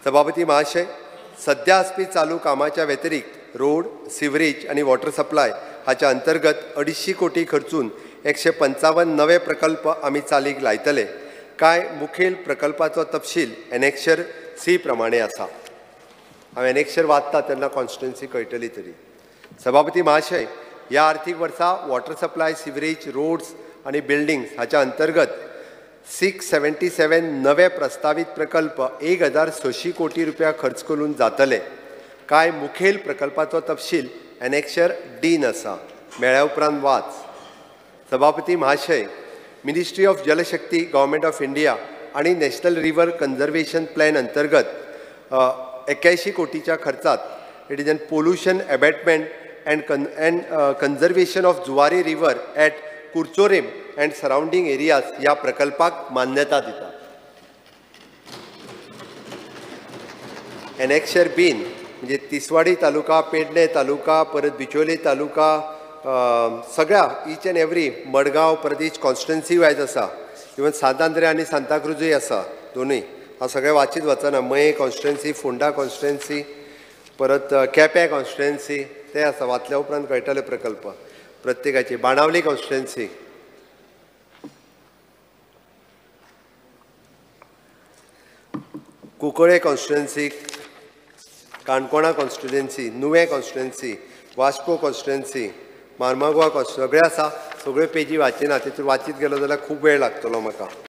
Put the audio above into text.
सभापती महाशय, सध्या आसपी चालू कामाच्या व्यतिरिक्त रोड, सिवरेज आणि वॉटर सप्लाय हाच्या अंतर्गत 250 कोटी खर्चून 155 नवे प्रकल्प आम्ही चालीक लायतले. काय मुखेल प्रकल्पाचो तपशील एनेक्शर सी प्रमाणे आसा. हांव एनेक्शर वाचता तेन्ना कॉन्स्टिट्युएन्सी कळटली तरी. सभापती महाशय, ह्या आर्थीक वर्सा वॉटर सप्लाय, सिवरेज, रोड्स आणि बिल्डिंग्स हाच्या अंतर्गत 677 नवे प्रस्तावित प्रकल्प 1600 कोटी रुपया खर्च करून जातले. काय मुखेल प्रकल्पाचो तपशील एनेक्शर डीन आसा. मेळ्या उपरांत वाच. सभापती महाशय, ministry of Jal Shakti, government of India आणि नॅशनल रिव्हर कन्झर्वेशन प्लॅन अंतर्गत 81 कोटीच्या खर्चात it is an pollution abatement and conservation of Zuari river at Curchorem and surrounding areas या प्रकल्पाक मान्यता दिता. एनेक्शर बीन म्हणजे तिसवाडी तालुका, पेडणे तालुका, परत बिचोली तालुका, सगळ्या each and every Madgaon Pradesh constituency wise आसा. इवन सांतांद्रे आनी सांताक्रुजूय आसा दोनूय. हांव सगळें वाचीत वचना. मये कॉन्स्टिट्युएन्सी, फोंडा कॉन्स्टिट्युएन्सी, परत केपें कॉन्स्टिट्युएन्सी ते आसा. वाचल्या उपरांत कळटले प्रकल्प प्रत्येकाची. बाणावली कॉन्स्टिट्युएन्सी, कुंकळे कॉन्स्टिट्युएन्सी, काणकोणा कॉन्स्टिट्युएन्सी, नुवें कॉन्स्टिट्युएन्सी, वास्को कॉन्स्टिट्युएन्सी, मार्मागुआ सगळे आसा. सगळ्यो पेजी वाचिना. तेतून वाचीत गेलो जाल्यार खूब वेळ लागतलो म्हाका.